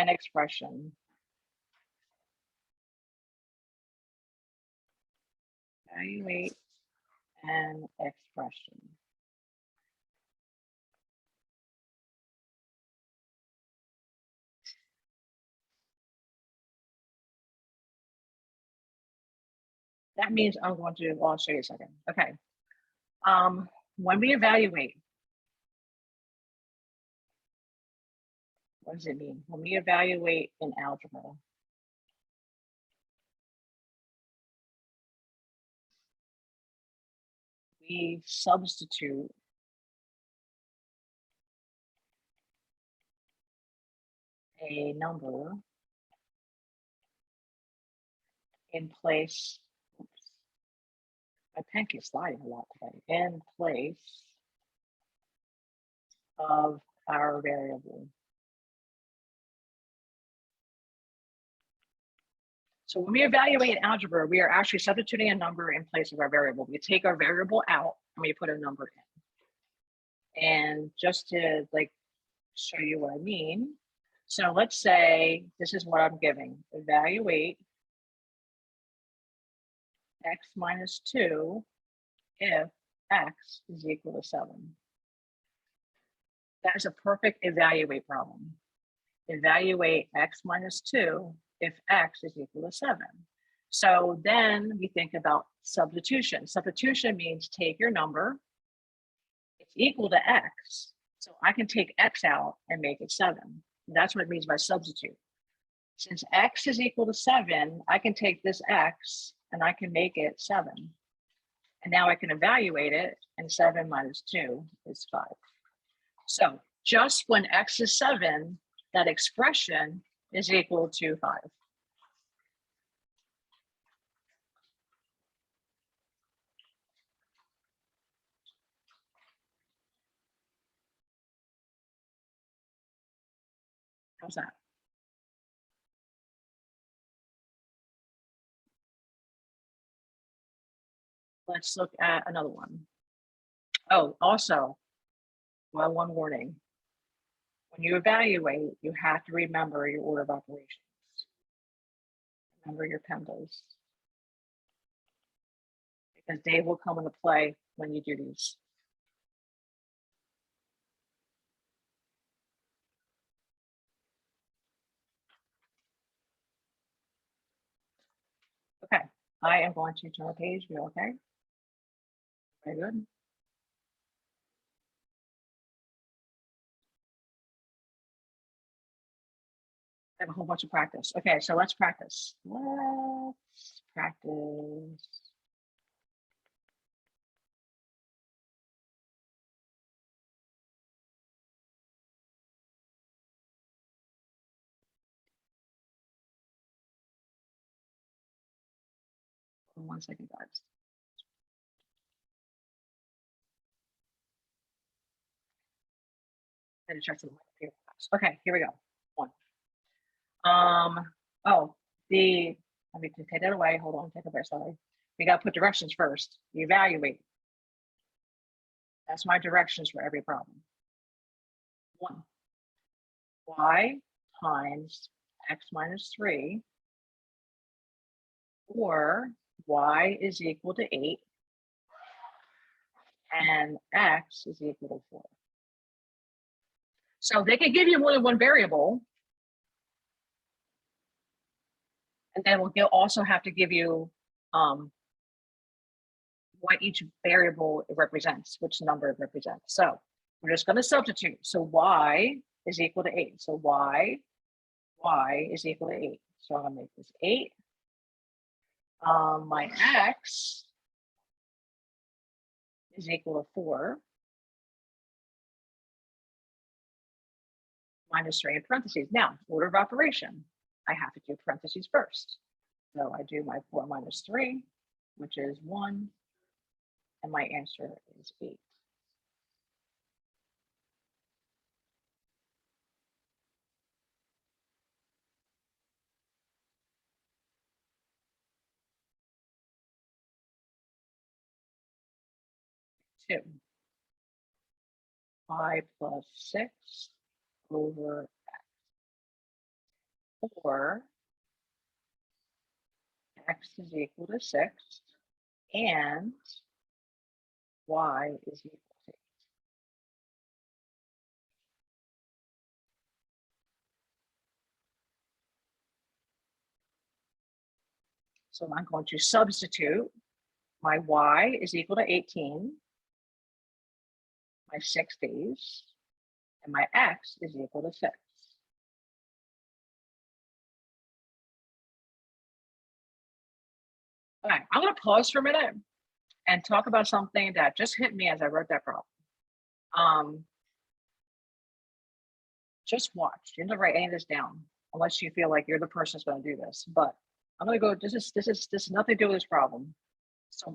an expression. Evaluate an expression. That means I'm going to, well, I'll show you a second. Okay. When we evaluate, what does it mean? When we evaluate in algebra, we substitute a number in place. Oops, my pen keeps sliding a lot today. In place of our variable. So when we evaluate algebra, we are actually substituting a number in place of our variable. We take our variable out and we put a number in. And just to like show you what I mean. So let's say this is what I'm giving. Evaluate x minus 2 if x is equal to 7. That is a perfect evaluate problem. Evaluate x minus 2 if x is equal to 7. So then we think about substitution. Substitution means take your number, it's equal to x. So I can take x out and make it 7. That's what it means by substitute. Since x is equal to 7, I can take this x and I can make it 7. And now I can evaluate it, and 7 minus 2 is 5. So just when x is 7, that expression is equal to 5. How's that? Let's look at another one. Oh, also, well, one warning. When you evaluate, you have to remember your order of operations. Remember your PEMDAS. Because they will come into play when you do these. Okay, I am going to turn the page. You okay? Very good. I have a whole bunch of practice. Okay, so let's practice. Let's practice. Hold on 1 second, guys. I had to check some paper. Okay, here we go. One. Oh, let me take that away. Hold on, take a breath, sorry. We got to put directions first. Evaluate. That's my directions for every problem. 1. Y times x minus 3, or y is equal to 8, and x is equal to 4. So they can give you more than one variable. And then we'll also have to give you what each variable represents, which number it represents. So we're just going to substitute. So y is equal to 8. So y is equal to 8. So I'm going to make this 8. My x is equal to 4. Minus 3 in parentheses. Now, order of operation. I have to do parentheses first. So I do my 4 minus 3, which is 1. And my answer is 8. Two. 5 plus 6 over x. or x is equal to 6 and y is equal to 8. So I'm going to substitute my y is equal to 18, my 60s, and my x is equal to 6. All right, I'm going to pause for a minute and talk about something that just hit me as I wrote that problem. Just watch. You don't write any of this down unless you feel like you're the person that's going to do this. But I'm going to go. This is nothing to do with this problem.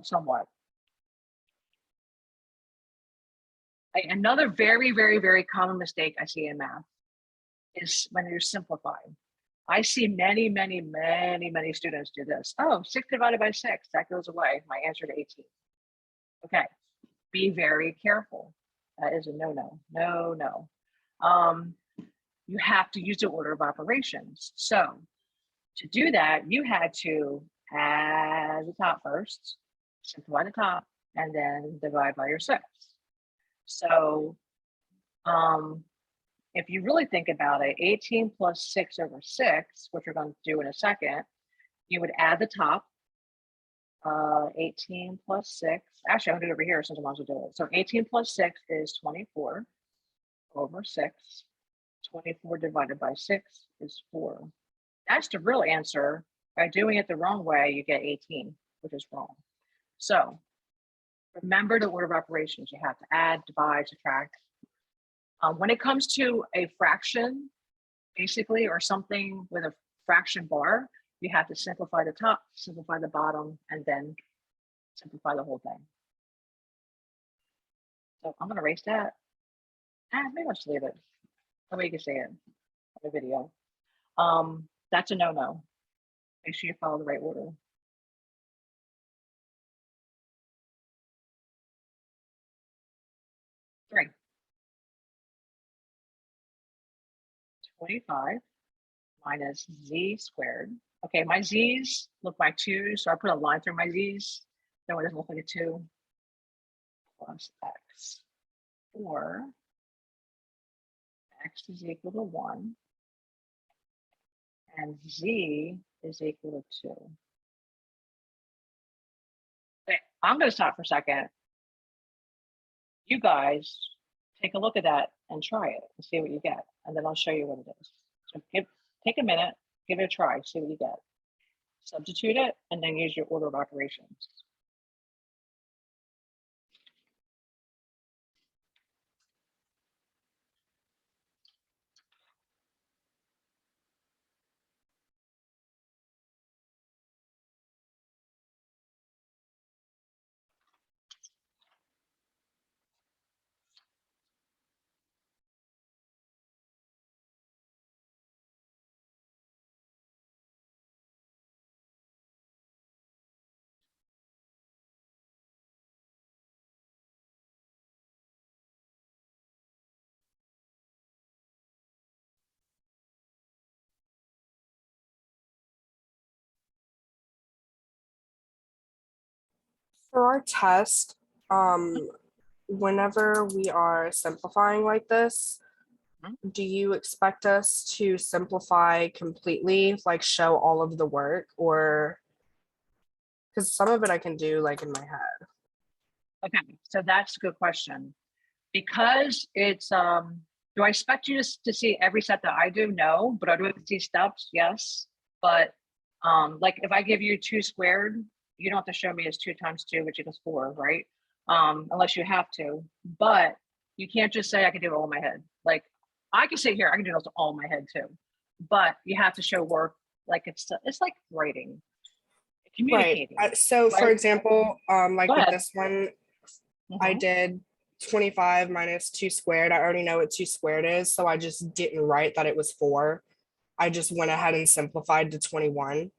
Somewhat. Another very, very, very common mistake I see in math is when you're simplifying. I see many, many, many, many students do this. Oh, 6 divided by 6, that goes away. My answer to 18. Okay, be very careful. That is a no. You have to use the order of operations. So to do that, you had to add the top first, simplify the top, and then divide by your 6. So if you really think about it, 18 plus 6 over 6, which we're going to do in a second, you would add the top, 18 plus 6. Actually, I'll do it over here since I might as well do it. So 18 plus 6 is 24 over 6. 24 divided by 6 is 4. That's the real answer. By doing it the wrong way, you get 18, which is wrong. So remember the order of operations. You have to add, divide, subtract. When it comes to a fraction, basically, or something with a fraction bar, you have to simplify the top, simplify the bottom, and then simplify the whole thing. So I'm going to erase that. Maybe I'll just leave it. That way you can see it on the video. That's a no. Make sure you follow the right order. Three. 25 minus z squared. Okay, my z's look like 2, so I put a line through my z's. No, it doesn't look like a 2. Plus x. Or x is equal to 1. And z is equal to 2. Okay, I'm going to stop for a second. You guys take a look at that and try it and see what you get. And then I'll show you what it is. So take a minute, give it a try, see what you get. Substitute it, and then use your order of operations. For our test, whenever we are simplifying like this, do you expect us to simplify completely, like show all of the work, or because some of it I can do like in my head? Okay, so that's a good question. Because it's, do I expect you to see every step that I do? No, but I do see steps, yes. But like if I give you 2 squared, you don't have to show me it's 2 times 2, which equals 4, right? Unless you have to, but you can't just say I can do it all in my head. Like I can sit here, I can do this all in my head too, but you have to show work. Like it's like writing, communicating. Right. So right? for example, like Go with ahead. this one, I did 25 minus 2 squared. I already know what 2 squared is, so I just didn't write that it was 4. I just went ahead and simplified to 21.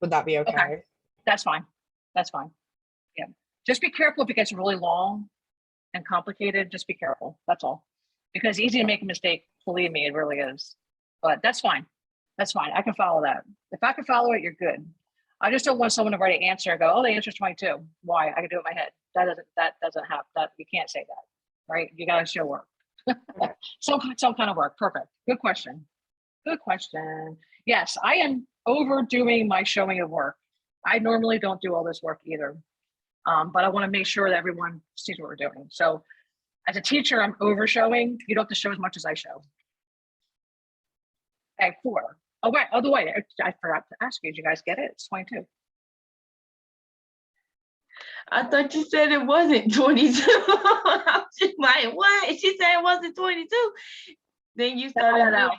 Would that be okay? That's fine. That's fine. Yeah. Just be careful if it gets really long and complicated. Just be careful. That's all. Because it's easy to make a mistake. Believe me, it really is. But that's fine. That's fine. I can follow that. If I can follow it, you're good. I just don't want someone to write an answer and go, oh, the answer is 22. Why? I can do it in my head. That doesn't have that. You can't say that, right? You got to show work. some kind of work. Perfect. Good question. Good question. Yes, I am overdoing my showing of work. I normally don't do all this work either. But I want to make sure that everyone sees what we're doing. So as a teacher, I'm over showing. You don't have to show as much as I show. Okay, 4. Oh, wait, oh, the way, I forgot to ask you, did you guys get it? It's 22. I thought you said it wasn't 22. I'm just like, what? She said it wasn't 22. Then you started.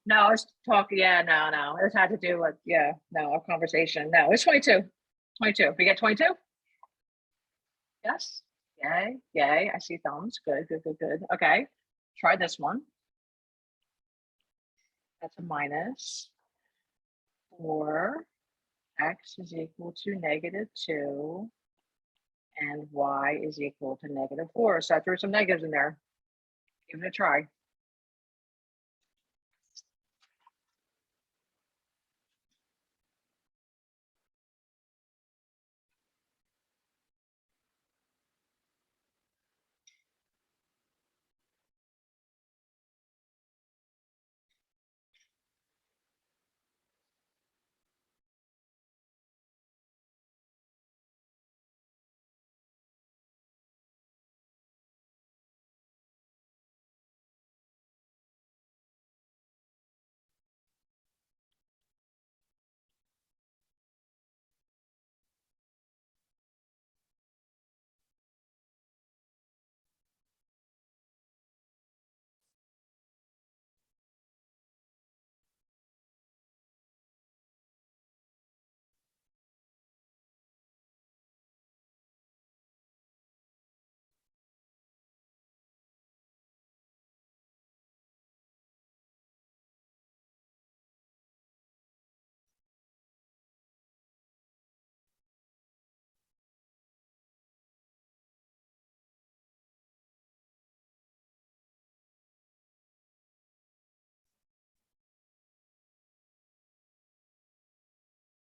No, I was talking, yeah, no. It had to do with, yeah, no, a conversation. No, it's 22. 22. We get 22? Yes. Yay. I see thumbs. Good. Okay. Try this one. That's a minus 4. X is equal to -2. And Y is equal to -4. So I threw some negatives in there. Give it a try.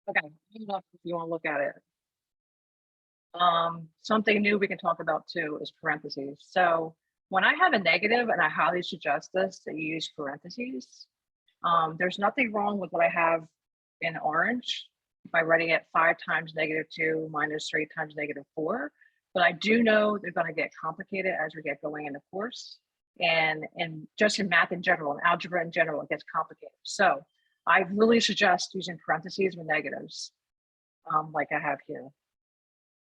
Okay, if you want to look at it. Something new we can talk about too is parentheses. So when I have a negative, and I highly suggest this, that you use parentheses. There's nothing wrong with what I have in orange by writing it 5 times -2 minus 3 times -4. But I do know they're going to get complicated as we get going in the course. And just in math in general, and algebra in general, it gets complicated. So I really suggest using parentheses with negatives, like I have here.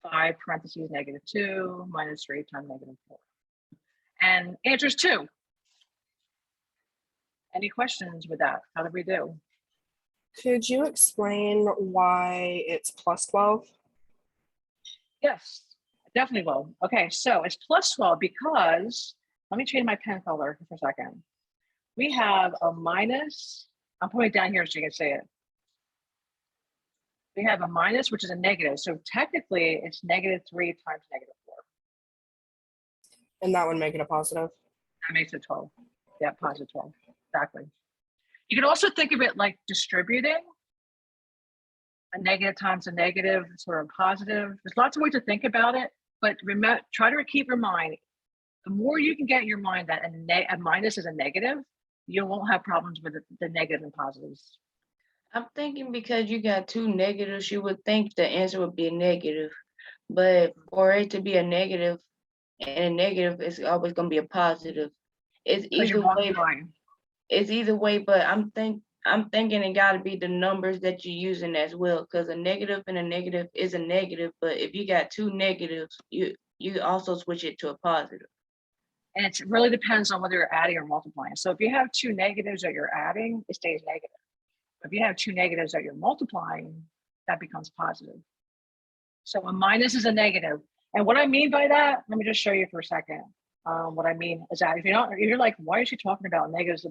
5 parentheses -2 minus 3 times -4. And answers 2. Any questions with that? How did we do? Could you explain why it's plus 12? Yes, definitely will. Okay, so it's plus 12 because, let me change my pen color for a second. We have a minus, I'm putting it down here so you can see it. We have a minus, which is a negative. So technically it's -3 times -4. And that would make it a positive. That makes it 12. Yeah, positive 12. Exactly. You can also think of it like distributing. A negative times a negative, sort of positive. There's lots of ways to think about it, but remember, try to keep your mind. The more you can get in your mind that a minus is a negative, you won't have problems with the negative and positives. I'm thinking because you got 2 negatives, you would think the answer would be a negative. But for it to be a negative, and a negative is always going to be a positive. It's either way. It's either way, but I'm thinking it got to be the numbers that you're using as well, because a negative and a negative is a negative. But if you got 2 negatives, you also switch it to a positive. And it really depends on whether you're adding or multiplying. So if you have 2 negatives that you're adding, it stays negative. If you have 2 negatives that you're multiplying, that becomes positive. So a minus is a negative. And what I mean by that, let me just show you for a second. What I mean is that if you're like, why is she talking about negatives,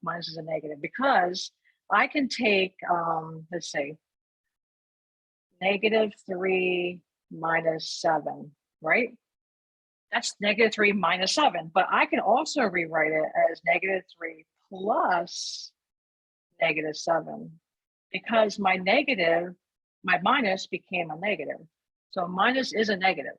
minus is a negative? Because I can take, let's say, -3 minus 7, right? That's -3 minus 7, but I can also rewrite it as -3 plus -7 because my minus became a negative. So minus is a negative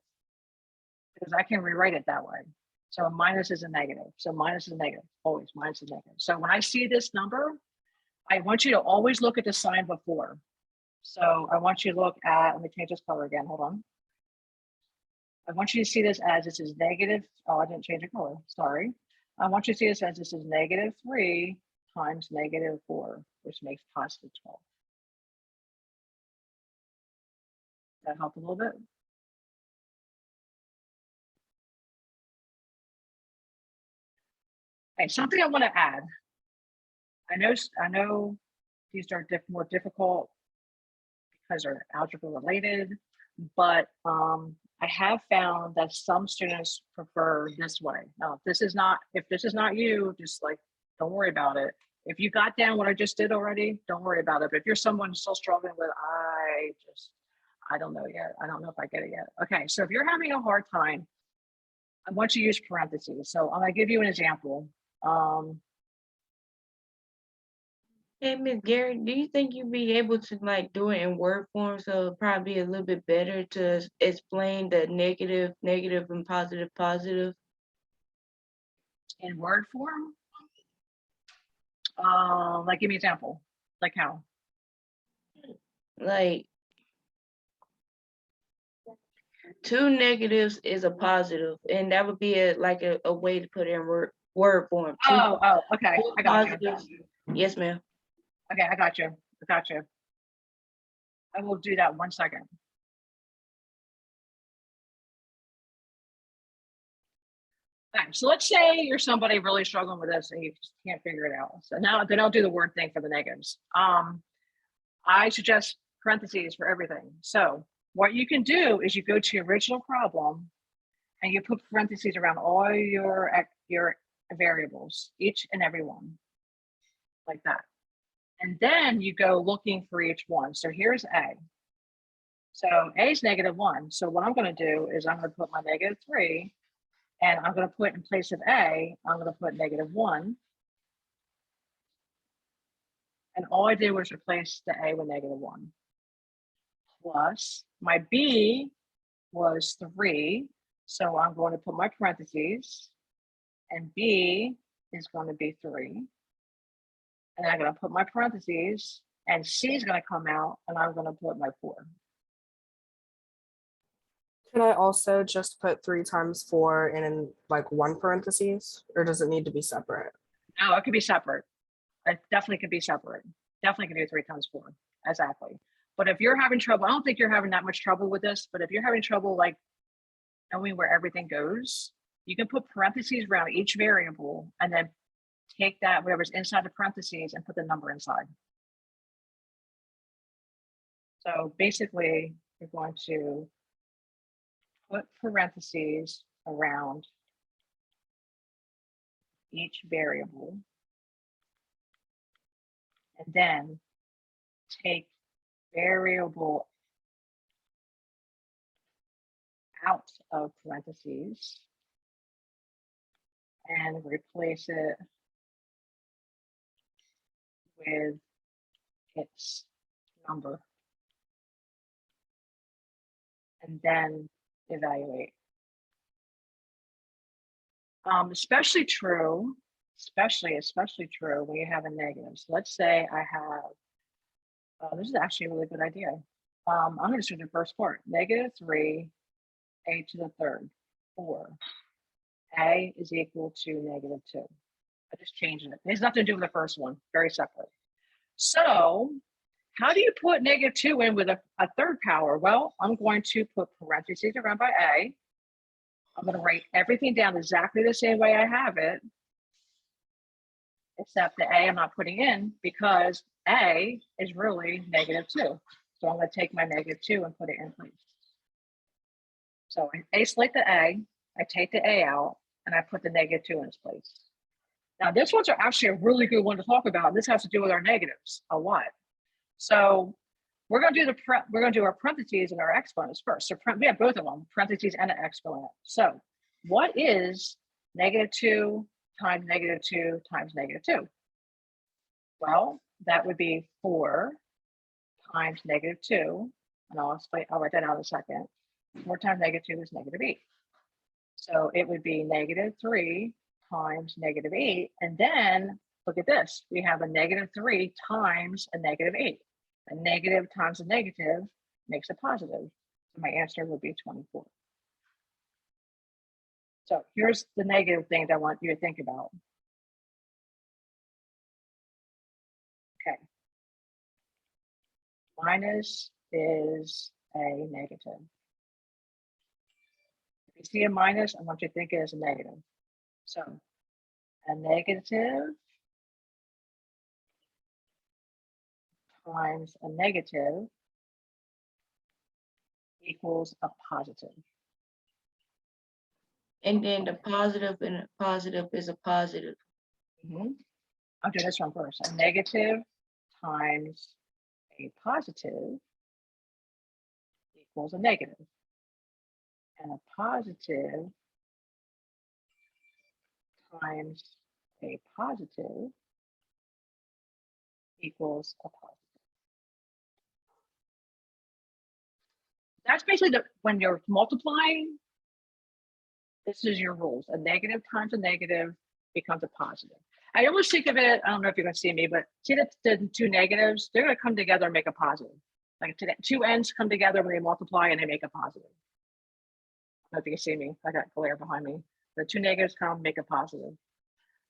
because I can rewrite it that way. So minus is a negative. So minus is a negative, always minus is negative. So when I see this number, I want you to always look at the sign before. So I want you to look at, let me change this color again, hold on. I want you to see this as this is negative. Oh, I didn't change the color, sorry. I want you to see this as this is -3 times -4, which makes positive 12. That help a little bit? Okay, something I want to add. I know these are more difficult because they're algebra related, but I have found that some students prefer this way. Now, if this is not you, just like, don't worry about it. If you got down what I just did already, don't worry about it. But if you're someone still struggling with, I don't know yet. I don't know if I get it yet. Okay, so if you're having a hard time, I want you to use parentheses. So I'm gonna give you an example. Hey, Miss Gary, do you think you'd be able to like do it in word form so it'd probably be a little bit better to explain the negative, negative, and positive, positive? In word form, like give me an example. Like how? Like 2 negatives is a positive, and that would be a way to put it in word form. Oh, okay. Two I got you. positives. Yes, ma'am. Okay, I got you. I will do that 1 second. Okay, so let's say you're somebody really struggling with this and you just can't figure it out. So now then I'll do the word thing for the negatives. I suggest parentheses for everything. So what you can do is you go to your original problem and you put parentheses around all your variables, each and every one, like that. And then you go looking for each one. So here's A. So A is -1. So what I'm going to do is I'm going to put my -3 and I'm going to put in place of A, I'm going to put -1. And all I did was replace the A with -1. Plus my B was 3. So I'm going to put my parentheses and B is going to be 3. And I'm going to put my parentheses and C is going to come out and I'm going to put my 4. Can I also just put 3 times 4 in like one parentheses, or does it need to be separate? No, it could be separate. It definitely could be separate. Definitely can do 3 times 4. Exactly. But if you're having trouble, I don't think you're having that much trouble with this, but if you're having trouble like knowing where everything goes, you can put parentheses around each variable and then take that, whatever's inside the parentheses and put the number inside. So basically, you're going to put parentheses around each variable and then take variable out of parentheses and replace it with its number and then evaluate. Especially true when you have a negative. So let's say I have, this is actually a really good idea. I'm going to do the first part, -3, a to the third, 4. A is equal to -2. I just changed it. It has nothing to do with the first one, very separate. So how do you put -2 in with a third power? Well, I'm going to put parentheses around by A. I'm going to write everything down exactly the same way I have it, except the A I'm not putting in because A is really -2. So I'm going to take my -2 and put it in place. So I isolate the A, I take the A out, and I put the -2 in its place. Now, this one's are actually a really good one to talk about. This has to do with our negatives a lot. So we're going to do our parentheses and our exponents first. So we have both of them, parentheses and an exponent. So what is -2 times -2 times -2? Well, that would be 4 times -2, and I'll write that out in a second. 4 times -2 is -8. So it would be -3 times -8, and then look at this. We have a -3 times a -8. A negative times a negative makes a positive. So my answer would be 24. So here's the negative thing that I want you to think about. Okay. Minus is a negative. If you see a minus, I want you to think it as a negative. So a negative times a negative equals a positive. And then the positive and a positive is a positive. I'll do this one first. A negative times a positive equals a negative. And a positive times a positive equals a positive. That's basically when you're multiplying, this is your rules. A negative times a negative becomes a positive. I always think of it, I don't know if you can see me, but see that the two negatives, they're going to come together and make a positive. Like two ends come together when they multiply and they make a positive. I don't know if you can see me. I got glare behind me. The two negatives come, make a positive.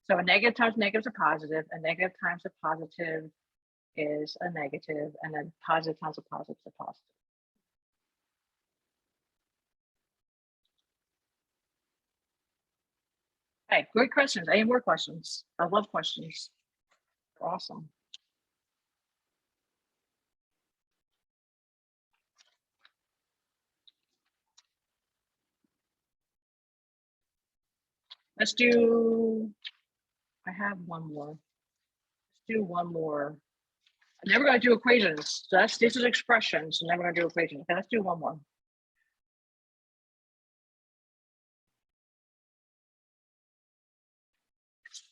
So a negative times negative is a positive. A negative times a positive is a negative. And then positive times a positive is a positive. Hey, great questions. Any more questions? I love questions. They're awesome. Let's do, I have one more. Let's do one more. I'm never going to do equations. So this is expressions. I'm never going to do equations. Okay, let's do one more.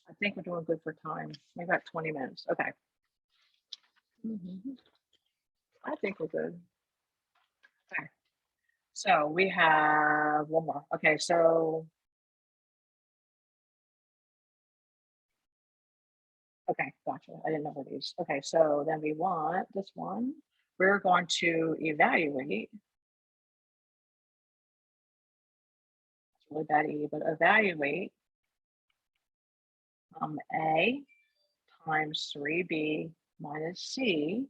I think we're doing good for time. Maybe about 20 minutes. Okay. I think we're good. Okay. So we have one more. Okay, so. Okay, gotcha. I didn't know what these. Okay, so then we want this one. We're going to evaluate. It's really bad E, but evaluate A times 3B minus C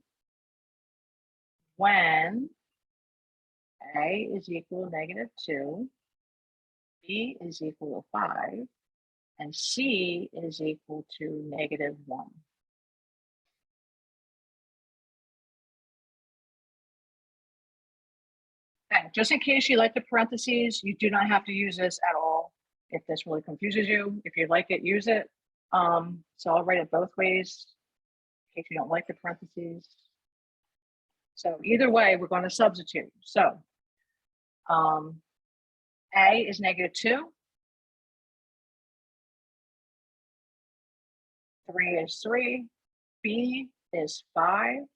when A is equal to -2, B is equal to 5, and C is equal to -1. Okay, just in case you like the parentheses, you do not have to use this at all. If this really confuses you, if you like it, use it. So I'll write it both ways in case you don't like the parentheses. So either way, we're going to substitute. So A is -2. 3 is 3. B is 5.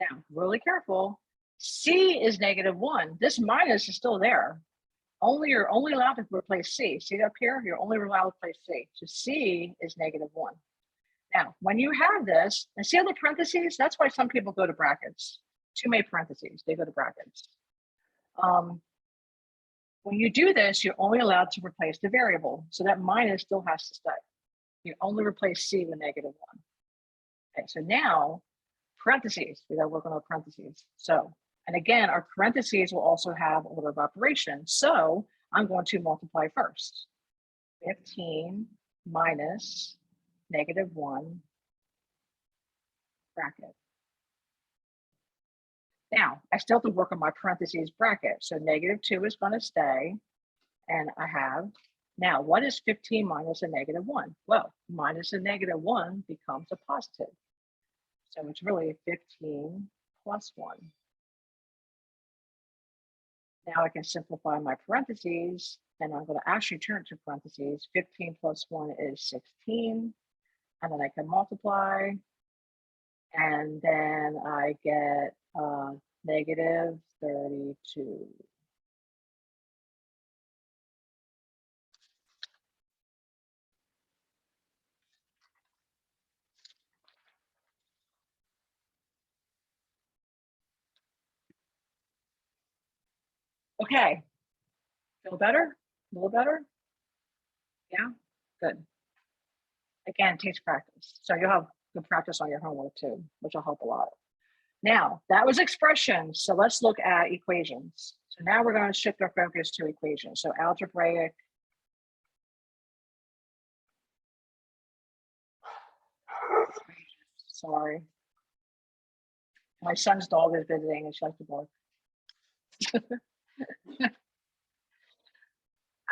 Now, really careful. C is -1. This minus is still there. You're only allowed to replace C. See up here? You're only allowed to replace C. So C is -1. Now, when you have this, and see all the parentheses? That's why some people go to brackets. Too many parentheses, they go to brackets. When you do this, you're only allowed to replace the variable. So that minus still has to stay. You only replace C with -1. Okay, so now parentheses, we got to work on our parentheses. So, and again, our parentheses will also have order of operation. So I'm going to multiply first. 15 minus -1 bracket. Now, I still have to work on my parentheses bracket. So -2 is going to stay. And I have, now what is 15 minus a -1? Well, minus a -1 becomes a positive. So it's really 15 plus 1. Now I can simplify my parentheses, and I'm going to actually turn it to parentheses. 15 plus 1 is 16. and then I can multiply, and then I get negative 32. Okay, feel better? A little better? Yeah, good. Again, it takes practice. So you'll have good practice on your homework too, which will help a lot. Now, that was expressions. So let's look at equations. So now we're going to shift our focus to equations. So algebraic. Sorry. My son's dog is visiting and she likes to bark.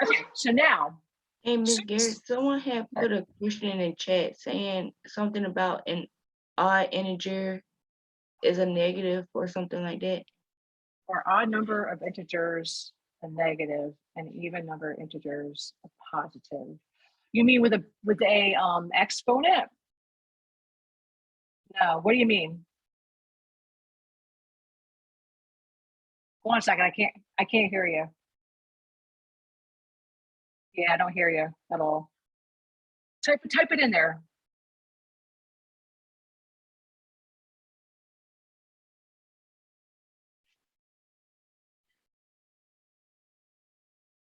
Okay, so now. Hey, Miss Garrett, someone had put a question in the chat saying something about an odd integer is a negative or something like that. For odd number of integers a negative and even number of integers a positive. You mean with a exponent? No, what do you mean? Hold on a second, I can't hear you. Yeah, I don't hear you at all. Type it in there.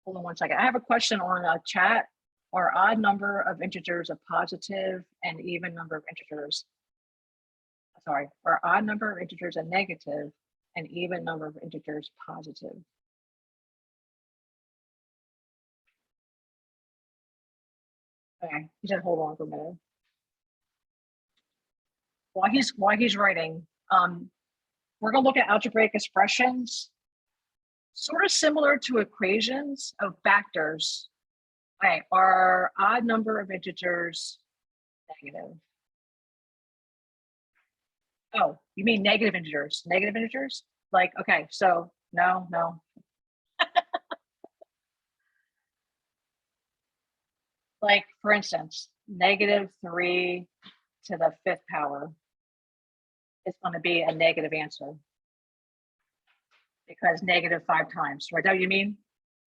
Hold on one second. I have a question on a chat. Are odd number of integers a positive and even number of integers? Sorry, are odd number of integers a negative and even number of integers positive? Okay, he said hold on for a minute. While he's writing, we're gonna look at algebraic expressions, sort of similar to equations of factors. Okay, are odd number of integers negative? Oh, you mean negative integers? Negative integers? Like, okay, so no. Like, for instance, -3 to the 5th power is going to be a negative answer because -5 times, right? That what you mean?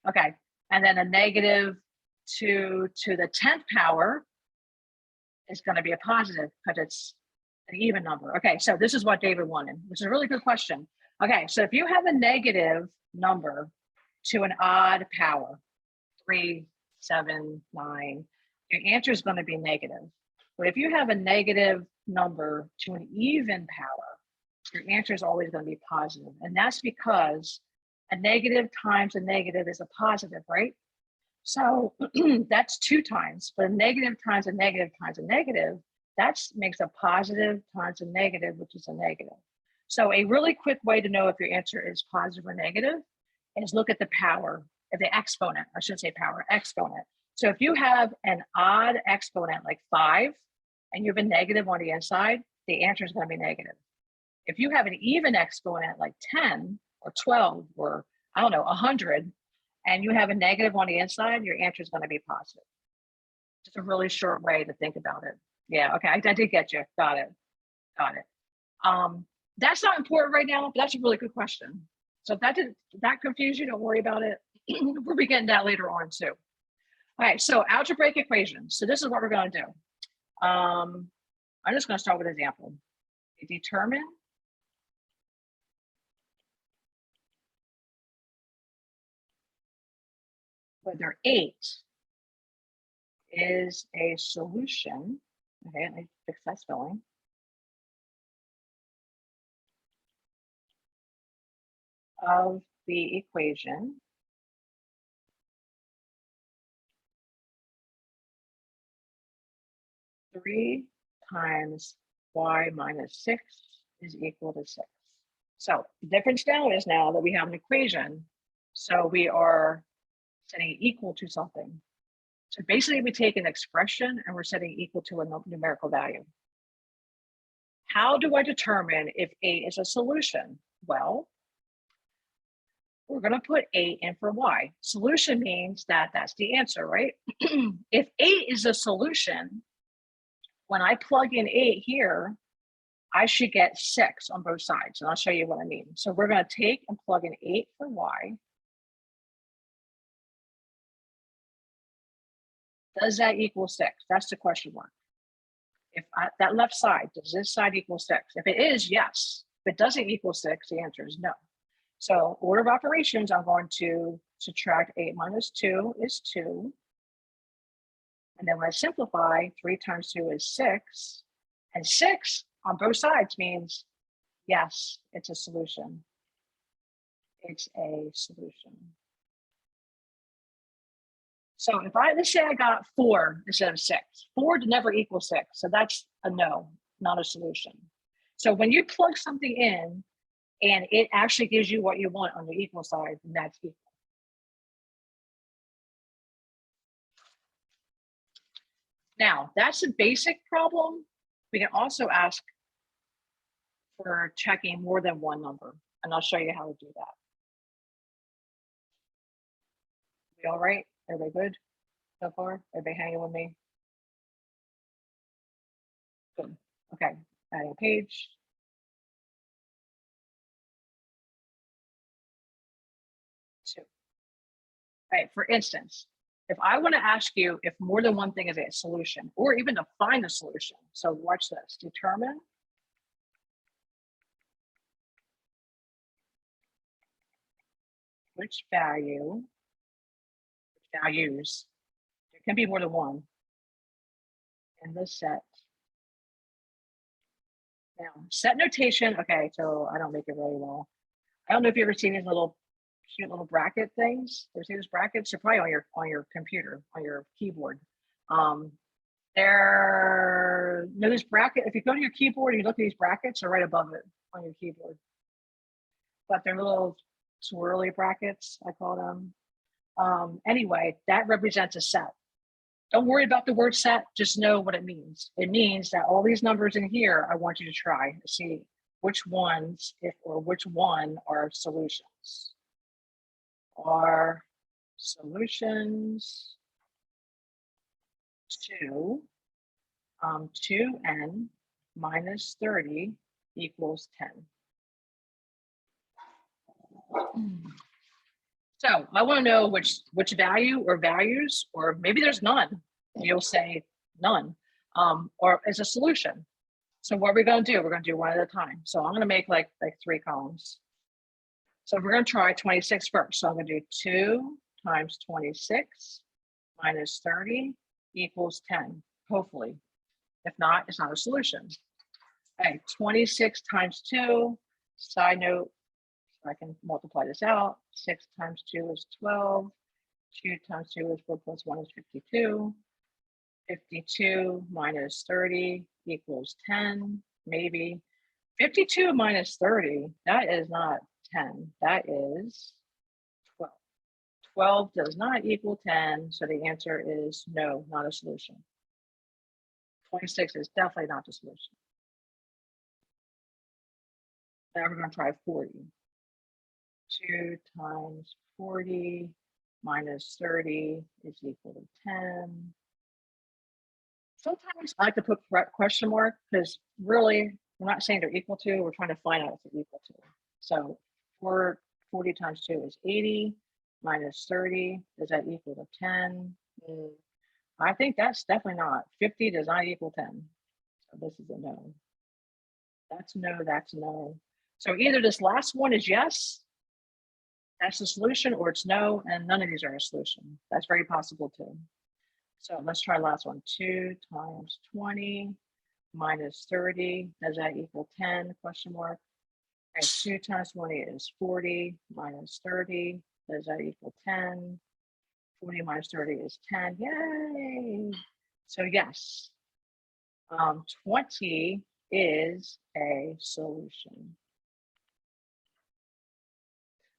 Okay, and then a -2 to the 10th power is going to be a positive because it's an even number. Okay, so this is what David wanted, which is a really good question. Okay, so if you have a negative number to an odd power, 3, 7, 9, your answer is going to be negative. But if you have a negative number to an even power, your answer is always going to be positive. And that's because a negative times a negative is a positive, right? So that's 2 times, but a negative times a negative times a negative, that makes a positive times a negative, which is a negative. So a really quick way to know if your answer is positive or negative is look at the power of the exponent. I shouldn't say power, exponent. So if you have an odd exponent like 5 and you have a negative on the inside, the answer is going to be negative. If you have an even exponent like 10 or 12 or I don't know, 100, and you have a negative on the inside, your answer is going to be positive. Just a really short way to think about it. Yeah, okay, I did get you. Got it. That's not important right now, but that's a really good question. So if that confuse you, don't worry about it. We'll be getting that later on too. All right, so algebraic equations. So this is what we're going to do. I'm just going to start with an example. Determine whether 8 is a solution. Okay, let me fix that spelling. Of the equation 3 times y minus 6 is equal to 6. So the difference now is now that we have an equation, so we are setting equal to something. So basically we take an expression and we're setting equal to a numerical value. How do I determine if 8 is a solution? Well, we're going to put 8 in for y. Solution means that that's the answer, right? If 8 is a solution, When I plug in 8 here, I should get 6 on both sides, and I'll show you what I mean. So we're going to take and plug in 8 for y. Does that equal 6? That's the question mark. If that left side, does this side equal 6? If it is, yes. If it doesn't equal 6, the answer is no. So order of operations, I'm going to subtract 8 minus 2 is 2. And then when I simplify, 3 times 2 is 6. And 6 on both sides means, yes, it's a solution. It's a solution. So if let's say I got 4 instead of 6. 4 never equals 6. So that's a no, not a solution. So when you plug something in and it actually gives you what you want on the equal side, then that's equal. Now, that's a basic problem. We can also ask for checking more than one number, and I'll show you how to do that. We all right? Everybody good so far? Everybody hanging with me? Good. Okay, adding a page. Two. All right, for instance, if I want to ask you if more than one thing is a solution, or even to find a solution. So watch this. Determine which values, there can be more than one in this set. Now, set notation, okay, so I don't make it very well. I don't know if you've ever seen these little cute little bracket things. Ever seen those brackets? They're probably on your computer, on your keyboard. Those bracket, if you go to your keyboard and you look at these brackets, are right above it on your keyboard. But they're little swirly brackets, I call them. Anyway, that represents a set. Don't worry about the word set, just know what it means. It means that all these numbers in here, I want you to try to see which ones, which one are solutions. Are solutions to 2n minus 30 equals 10. So I want to know which value or values, or maybe there's none. You'll say none, or as a solution. So what are we going to do? We're going to do one at a time. So I'm going to make like 3 columns. So we're going to try 26 first. So I'm going to do 2 times 26 minus 30 equals 10, hopefully. If not, it's not a solution. Okay, 26 times 2, side note, I can multiply this out. 6 times 2 is 12. 2 times 2 is 4 plus 1 is 52. 52 minus 30 equals 10, maybe. 52 minus 30, that is not 10, that is 12. 12 does not equal 10, so the answer is no, not a solution. 26 is definitely not the solution. Now we're going to try 40. 2 times 40 minus 30 is equal to 10. Sometimes I like to put question mark because really we're not saying they're equal to, we're trying to find out if they're equal to. So 40 times 2 is 80 minus 30, does that equal to 10? I think that's definitely not. 50 does not equal 10. So this is a no. That's no, that's no. So either this last one is yes, that's the solution, or it's no, and none of these are a solution. That's very possible too. So let's try last one. 2 times 20 minus 30, does that equal 10? Question mark. Okay, 2 times 20 is 40 minus 30, does that equal 10? 40 minus 30 is 10, yay! So yes, 20 is a solution.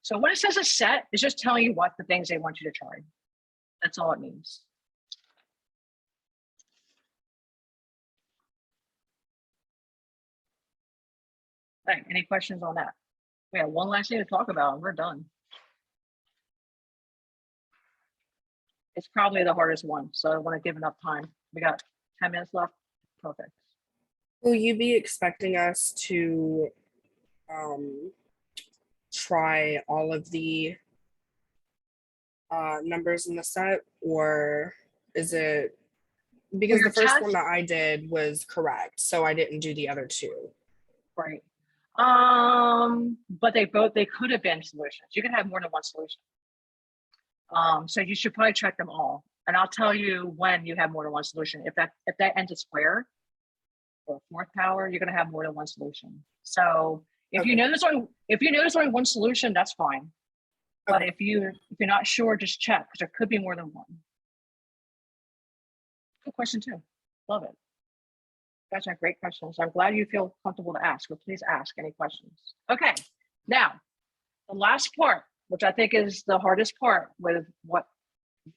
So when it says a set, it's just telling you what the things they want you to try. That's all it means. All right, any questions on that? We have one last thing to talk about and we're done. It's probably the hardest one, so I want to give enough time. We got 10 minutes left. Perfect. Will you be expecting us to try all of the numbers in the set, or is it because your the first one test- that I did was correct, so I didn't do the other two. Right. But they could have been solutions. You can have more than one solution. So you should probably check them all. And I'll tell you when you have more than one solution. If that ends at square or fourth power, you're gonna have more than one solution. So if you Okay. know there's only one solution, that's fine. But Okay. if you're not sure, just check, because there could be more than one. Good question too. Love it. Guys are great questions. I'm glad you feel comfortable to ask, but please ask any questions. Okay, now the last part, which I think is the hardest part with what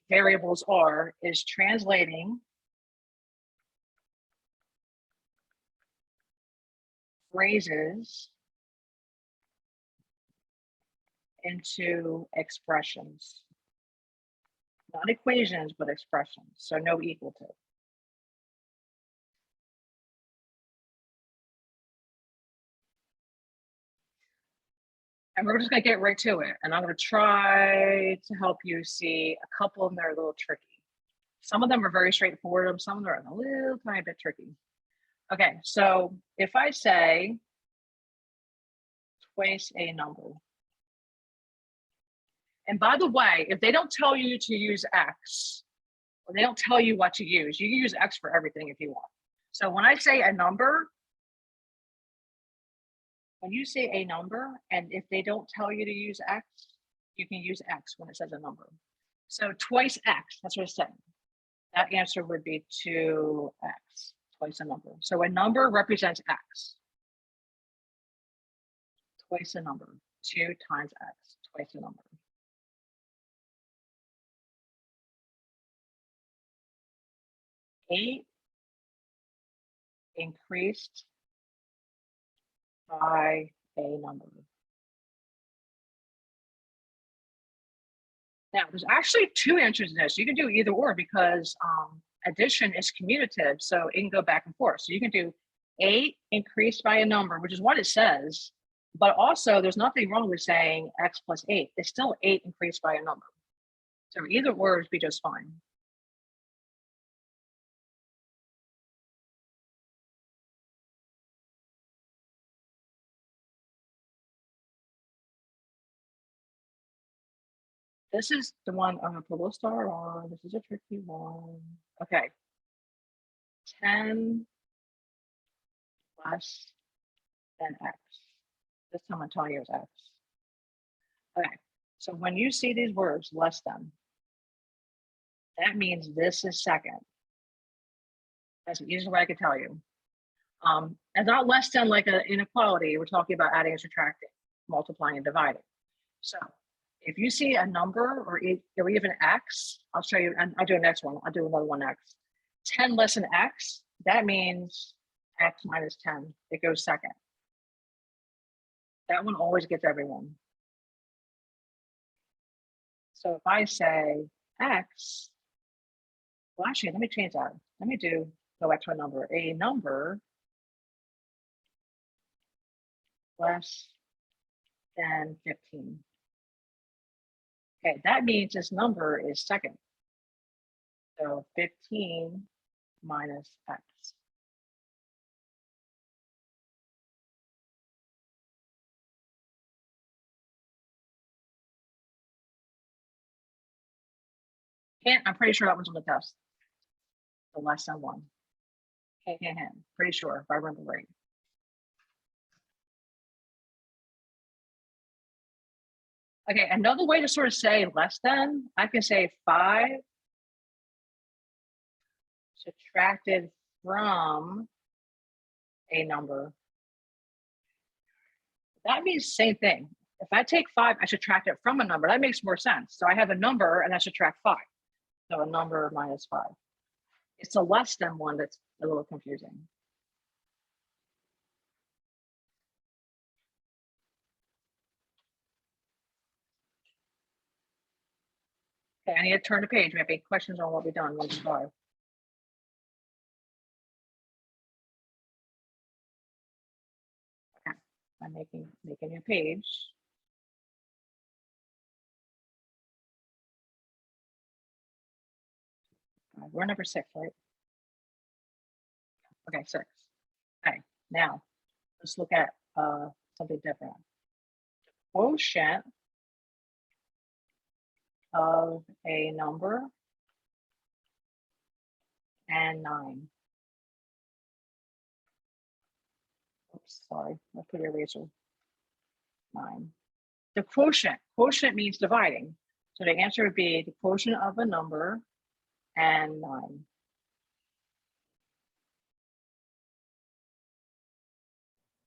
variables are, is translating phrases into expressions. Not equations, but expressions. So no equal to. And we're just gonna get right to it. And I'm gonna try to help you see a couple of them that are a little tricky. Some of them are very straightforward, some of them are a little tiny bit tricky. Okay, so if I say twice a number, and by the way, if they don't tell you to use X, or they don't tell you what to use, you can use X for everything if you want. So when I say a number, when you say a number, and if they don't tell you to use X, you can use X when it says a number. So twice X, that's what it's saying. That answer would be 2X, twice a number. So a number represents X. Twice a number, 2 times X, twice a number. Eight increased by a number. Now, there's actually two answers to this. You can do either or, because addition is commutative, so it can go back and forth. So you can do 8 increased by a number, which is what it says, but also there's nothing wrong with saying X plus 8. It's still 8 increased by a number. So either or would be just fine. This is the one I'm gonna put a little star on. This is a tricky one. Okay. 10 less than X. This time I'm telling you it's X. Okay. So when you see these words, less than, that means this is second. That's the easiest way I could tell you. And not less than like an inequality. We're talking about adding and subtracting, multiplying and dividing. So if you see a number or even X, I'll show you, and I'll do a next one. I'll do another one X. 10 less than X, that means X minus 10. It goes second. That one always gets everyone. So if I say X, well, actually, let me change that. Let me go back to a number. A number less than 15. Okay, that means this number is second. So 15 minus X. I'm pretty sure that one's on the test. The less than 1. Pretty sure, if I remember right. Okay, another way to sort of say less than, I can say 5 subtracted from a number. That means the same thing. If I take 5, I subtract it from a number. That makes more sense. So I have a number and I subtract 5. So a number minus 5. It's a less than one that's a little confusing. Okay, I need to turn the page. We have any questions on what we've done? 1 to 5. I'm making a page. We're number 6, right? Okay, 6. Okay, now let's look at something different. Quotient of a number and 9. Oops, sorry, I put eraser. 9. The quotient means dividing. So the answer would be the quotient of a number and 9.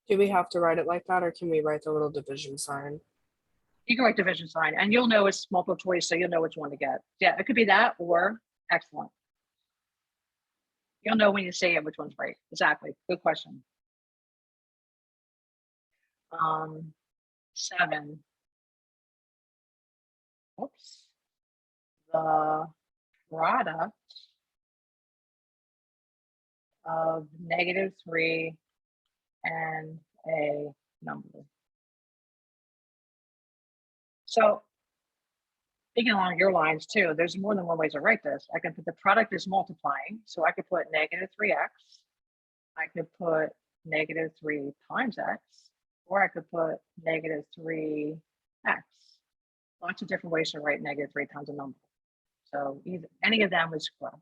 Do we have to write it like that, or can we write the little division sign? You can write division sign and you'll know it's multiple choice, so you'll know which one to get. Yeah, it could be that or excellent. You'll know when you say it, which one's right. Exactly. Good question. 7. Oops. The product of -3 and a number. So thinking along your lines too, there's more than one way to write this. I can put the product is multiplying. So I could put -3x. I could put -3 times x, or I could put -3x. Lots of different ways to write -3 times a number. So either any of them is correct.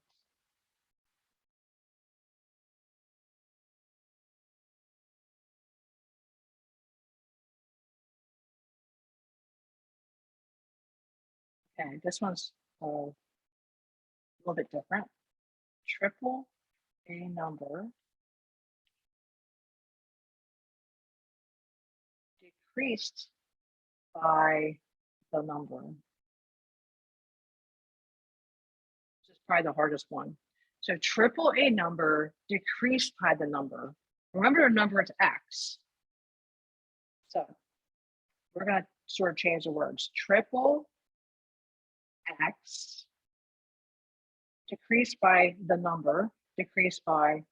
Okay, this one's a little bit different. Triple a number decreased by the number. This is probably the hardest one. So triple a number decreased by the number. Remember the number is x. So we're going to sort of change the words. Triple x decreased by the number, decreased by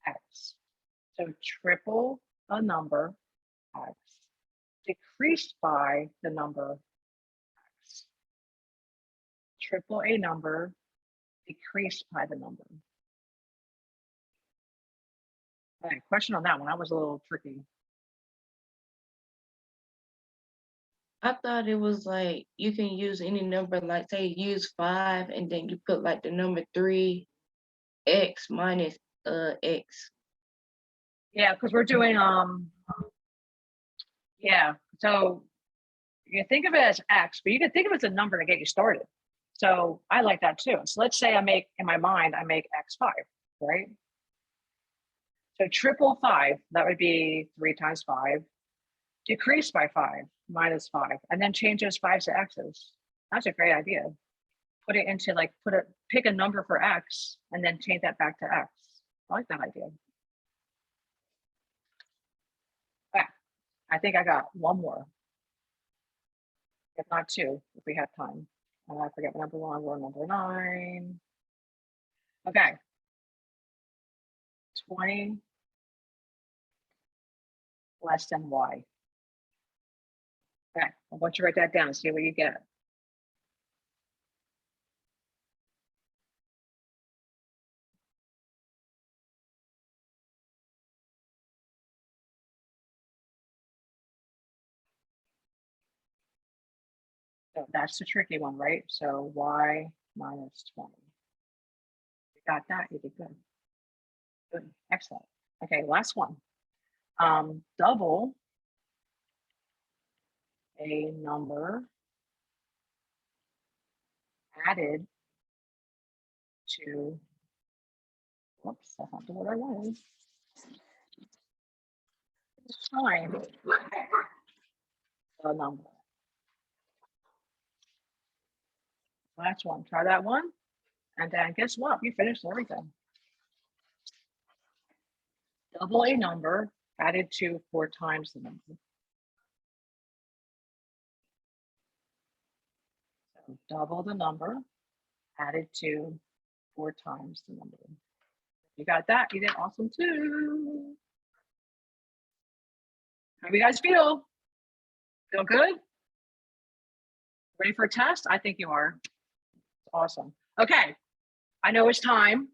x. So triple a number, x, decreased by the number, x. Triple a number, decreased by the number. Okay, question on that one. That was a little tricky. I thought it was like you can use any number, like say use 5 and then you put like the number 3, x minus x. Yeah, because we're doing yeah. So you think of it as x, but you can think of it as a number to get you started. So I like that too. So let's say I make in my mind I make x5, right? So triple 5, that would be 3 times 5, decreased by 5, minus 5, and then change those 5s to x's. That's a great idea. Put it into like, pick a number for x and then change that back to x. I like that idea. Okay, I think I got one more. If not 2, if we have time. And I forget number 1, we're number 9. Okay. 20 less than y. Okay, I want you to write that down and see what you get. So that's the tricky one, right? So y minus 20. You got that, you did good. Good, excellent. Okay, last one. Double a number added to, whoops, that's not the word I wanted. Time the number. Last one, try that one. And then guess what? You finished everything. Double a number added to 4 times the number. So double the number added to 4 times the number. You got that, you did awesome too. How do you guys feel? Feel good? Ready for a test? I think you are. Awesome. Okay. I know it's time.